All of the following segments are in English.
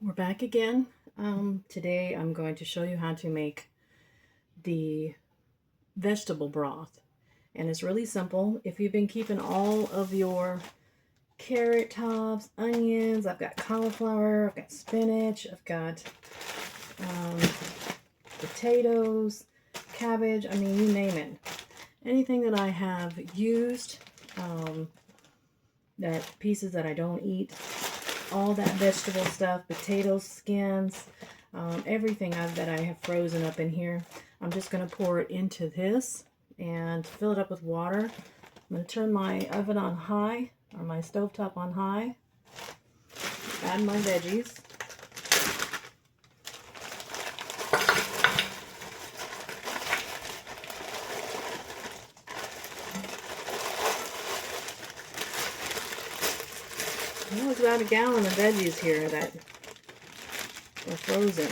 We're back again. Today I'm going to show you how to make the vegetable broth. And it's really simple. If you've been keeping all of your carrot tops, onions, I've got cauliflower, I've got spinach, I've got potatoes, cabbage, I mean, you name it. Anything that I have used, that pieces that I don't eat, all that vegetable stuff, potatoes, skins, everything that I have frozen up in here. I'm just going to pour it into this and fill it up with water. I'm going to turn my oven on high, or my stovetop on high. Add my veggies. There's about a gallon of veggies here that are frozen.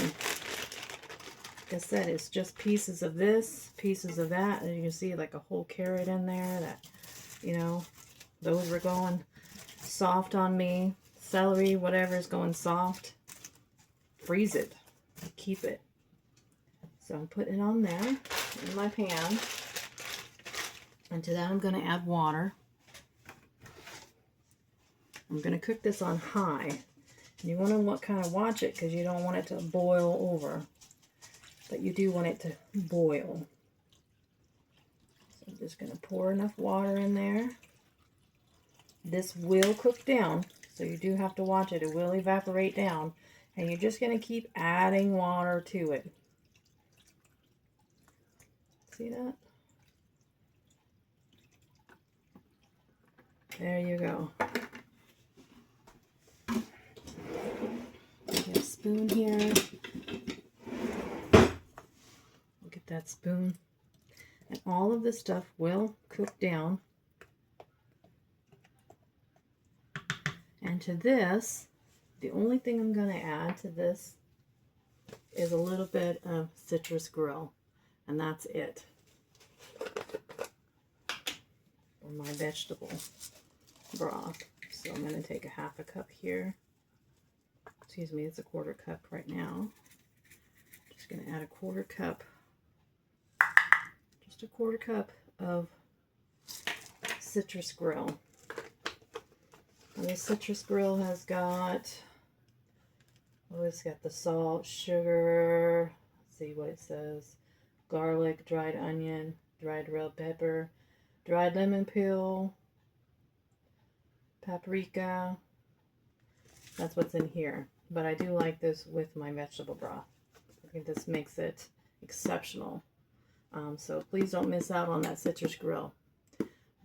Like I said, it's just pieces of this, pieces of that, and you can see like a whole carrot in there that, you know, those were going soft on me. Celery, whatever is going soft, freeze it, keep it. So I'm putting it on there in my pan, and to that I'm going to add water. I'm going to cook this on high. You want to kind of watch it because you don't want it to boil over, but you do want it to boil. So I'm just going to pour enough water in there. This will cook down, so you do have to watch it. It will evaporate down, and you're just going to keep adding water to it. See that? There you go. Get a spoon here. Look at that spoon. And all of this stuff will cook down. And to this, the only thing I'm going to add to this is a little bit of citrus grill. And that's it for my vegetable broth. So I'm going to take a half a cup here. Excuse me, it's a quarter cup right now. Just going to add a quarter cup. Just a quarter cup of citrus grill. And the citrus grill has got, oh, it's got the salt, sugar, let's see what it says, garlic, dried onion, dried red pepper, dried lemon peel, paprika. That's what's in here. But I do like this with my vegetable broth. I think this makes it exceptional. So please don't miss out on that citrus grill.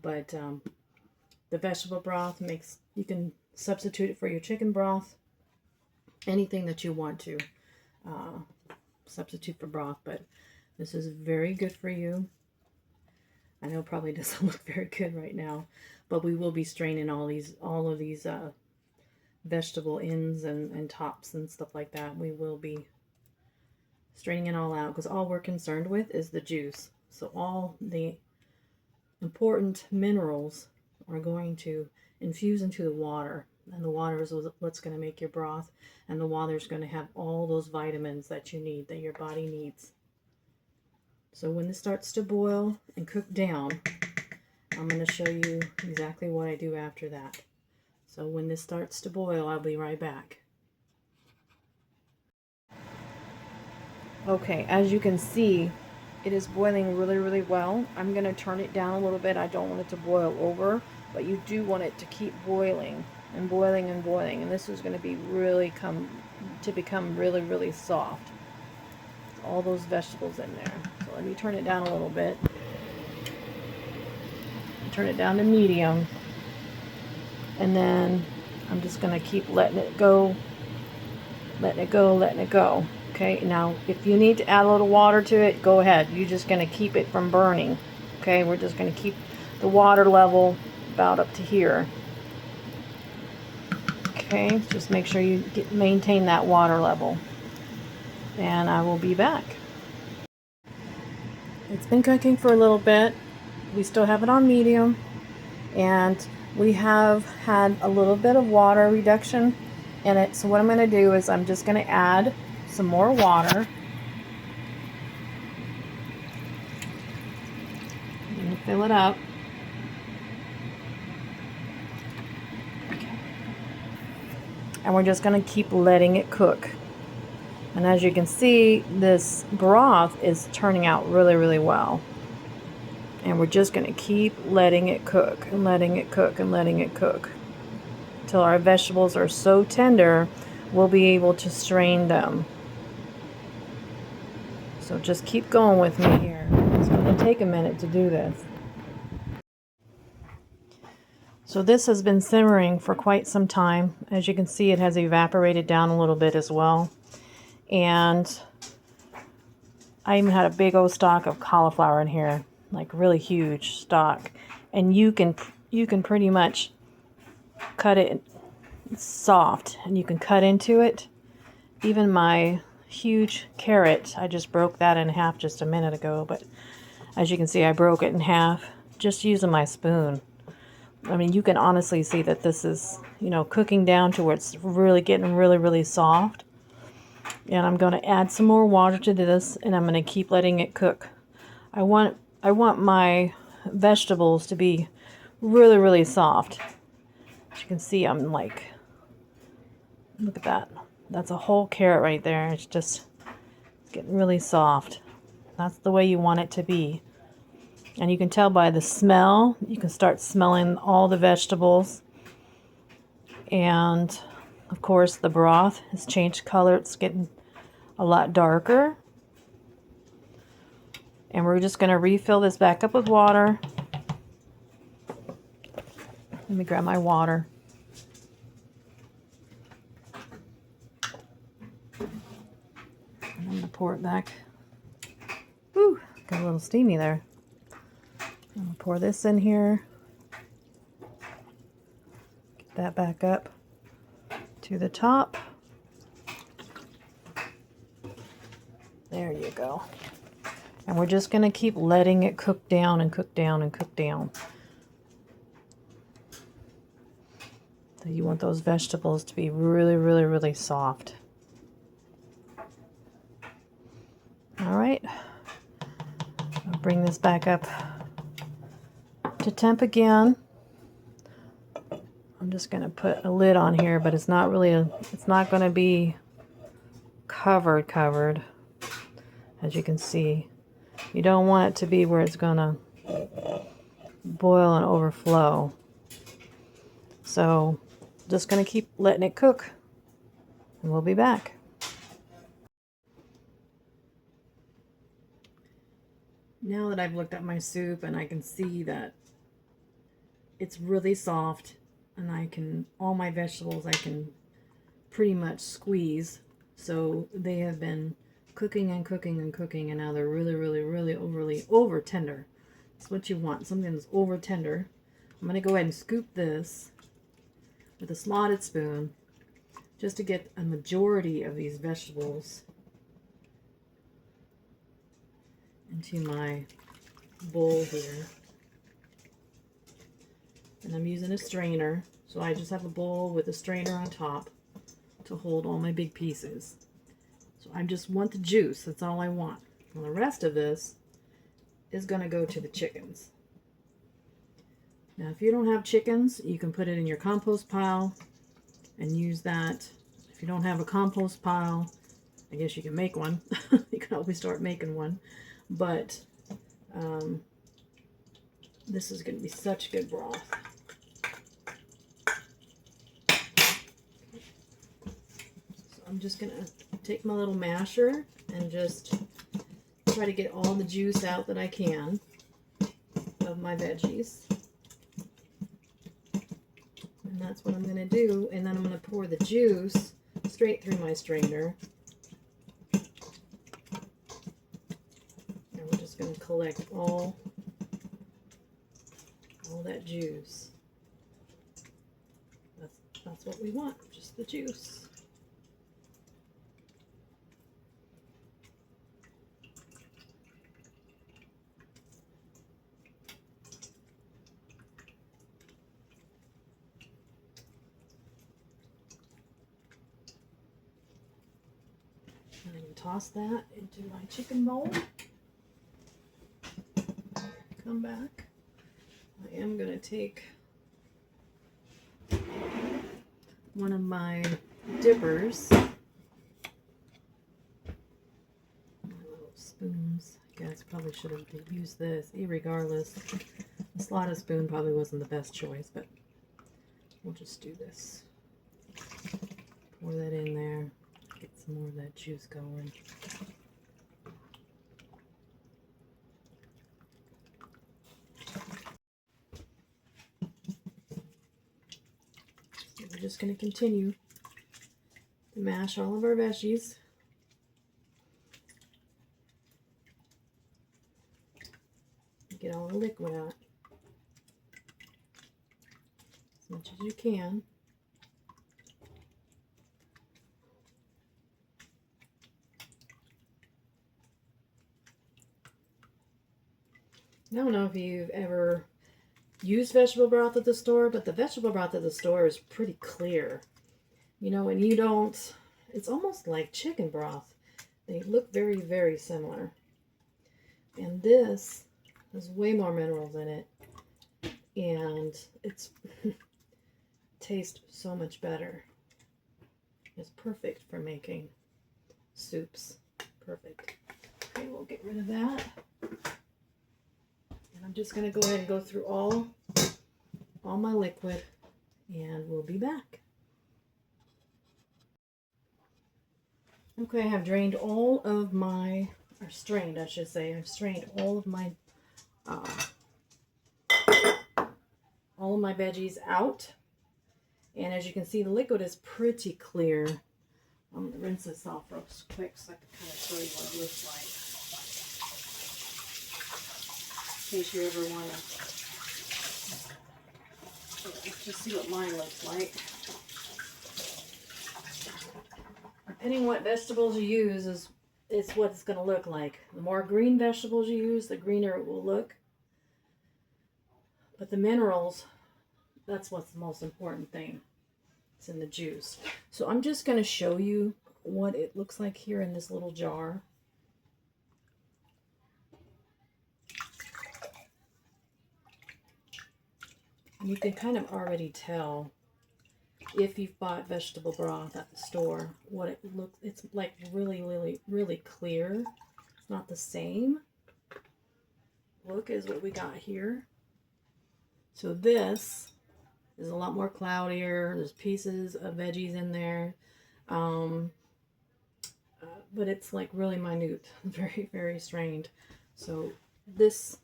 But the vegetable broth makes, you can substitute it for your chicken broth. Anything that you want to substitute for broth. But this is very good for you. I know it probably doesn't look very good right now, but we will be straining all of these vegetable ends and tops and stuff like that. We will be straining it all out because all we're concerned with is the juice. So all the important minerals are going to infuse into the water, and the water is what's going to make your broth, and the water is going to have all those vitamins that you need, that your body needs. So when this starts to boil and cook down, I'm going to show you exactly what I do after that. So when this starts to boil, I'll be right back. Okay, as you can see, it is boiling really, really well. I'm going to turn it down a little bit. I don't want it to boil over, but you do want it to keep boiling and boiling and boiling. And this is going to be become really, really soft. All those vegetables in there. So let me turn it down a little bit. Turn it down to medium. And then I'm just going to keep letting it go, letting it go, letting it go. Okay, now if you need to add a little water to it, go ahead. You're just going to keep it from burning. Okay, we're just going to keep the water level about up to here. Okay, just make sure you maintain that water level. And I will be back. It's been cooking for a little bit. We still have it on medium. And we have had a little bit of water reduction in it. So what I'm going to do is I'm just going to add some more water. I'm going to fill it up. And we're just going to keep letting it cook. And as you can see, this broth is turning out really, really well. And we're just going to keep letting it cook and letting it cook and letting it cook till our vegetables are so tender we'll be able to strain them. So just keep going with me here. It's going to take a minute to do this. So this has been simmering for quite some time. As you can see, it has evaporated down a little bit as well. And I even had a big old stalk of cauliflower in here, like really huge stalk. And you can pretty much cut it soft, and you can cut into it. Even my huge carrot, I just broke that in half just a minute ago, but as you can see, I broke it in half just using my spoon. I mean, you can honestly see that this is, you know, cooking down to where it's really getting really, really soft. And I'm going to add some more water to this, and I'm going to keep letting it cook. I want my vegetables to be really, really soft. As you can see, I'm like, look at that. That's a whole carrot right there. It's getting really soft. That's the way you want it to be. And you can tell by the smell, you can start smelling all the vegetables. And of course the broth has changed color. It's getting a lot darker. And we're just going to refill this back up with water. Let me grab my water. I'm going to pour it back. Whew, got a little steamy there. I'm going to pour this in here. Get that back up to the top. There you go. And we're just going to keep letting it cook down and cook down and cook down. So you want those vegetables to be really, really, really soft. All right. I'll bring this back up to temp again. I'm just going to put a lid on here, but it's not going to be covered. As you can see, you don't want it to be where it's going to boil and overflow. So just going to keep letting it cook, and we'll be back. Now that I've looked at my soup and I can see that it's really soft, and all my vegetables I can pretty much squeeze. So they have been cooking and cooking and cooking, and now they're really, really, really overly over tender. That's what you want, something that's over tender. I'm going to go ahead and scoop this with a slotted spoon just to get a majority of these vegetables into my bowl here. And I'm using a strainer, so I just have a bowl with a strainer on top to hold all my big pieces. So I just want the juice, that's all I want. And the rest of this is going to go to the chickens. Now if you don't have chickens, you can put it in your compost pile and use that. If you don't have a compost pile, I guess you can make one. You can always start making one. But this is going to be such good broth. So I'm just going to take my little masher and just try to get all the juice out that I can of my veggies. And that's what I'm going to do. And then I'm going to pour the juice straight through my strainer. And we're just going to collect all that juice. That's what we want, just the juice. I'm going to toss that into my chicken bowl. Come back. I am going to take one of my dippers. My little spoons. I guess probably should have used this. Irregardless, the slotted spoon probably wasn't the best choice, but we'll just do this. Pour that in there. Get some more of that juice going. So we're just going to continue to mash all of our veggies. Get all the liquid out as much as you can. I don't know if you've ever used vegetable broth at the store, but the vegetable broth at the store is pretty clear. You know, and you don't, it's almost like chicken broth. They look very, very similar. And this has way more minerals in it. And it's tastes so much better. It's perfect for making soups. Perfect. Okay, we'll get rid of that. I'm just going to go ahead and go through all my liquid, and we'll be back. Okay, I have drained all of my, or strained I should say, I've strained all of my veggies out. And as you can see, the liquid is pretty clear. I'm going to rinse this off real quick so I can kind of show you what it looks like. In case you ever want to just see what mine looks like. Depending on what vegetables you use is what it's going to look like. The more green vegetables you use, the greener it will look. But the minerals, that's what's the most important thing. It's in the juice. So I'm just going to show you what it looks like here in this little jar. You can kind of already tell if you've bought vegetable broth at the store what it looks. It's like really, really, really clear. It's not the same look as what we got here. So this is a lot more cloudier. There's pieces of veggies in there, but it's like really minute, very, very strained. So this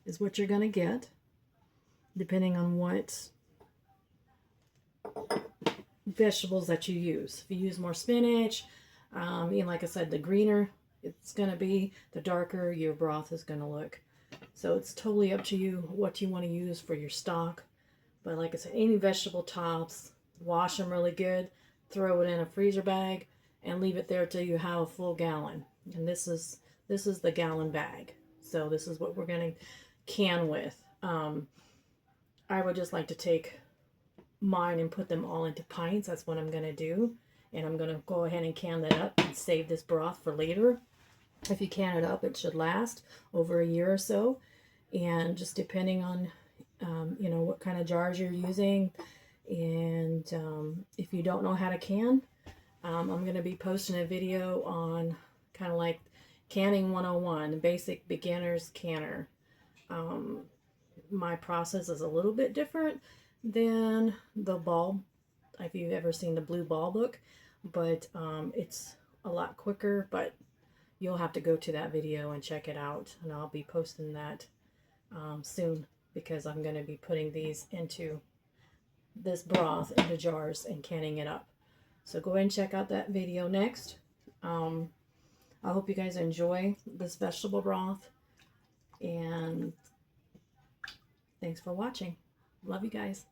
is what you're gonna get, depending on what vegetables that you use. If you use more spinach, like I said, the greener it's going to be, the darker your broth is going to look. So it's totally up to you what you want to use for your stock. But like I said, any vegetable tops, wash them really good, throw it in a freezer bag, and leave it there till you have a full gallon. And this is the gallon bag. So this is what we're going to can with. I would just like to take mine and put them all into pints. That's what I'm going to do. And I'm going to go ahead and can that up and save this broth for later. If you can it up, it should last over a year or so. And just depending on, what kind of jars you're using. And if you don't know how to can, I'm going to be posting a video on kind of like Canning 101, basic beginner's canner. My process is a little bit different than the ball, if you've ever seen the blue ball book, but it's a lot quicker, but you'll have to go to that video and check it out, and I'll be posting that soon, because I'm going to be putting these into this broth into jars and canning it up. So go ahead and check out that video next. I hope you guys enjoy this vegetable broth, and thanks for watching. Love you guys.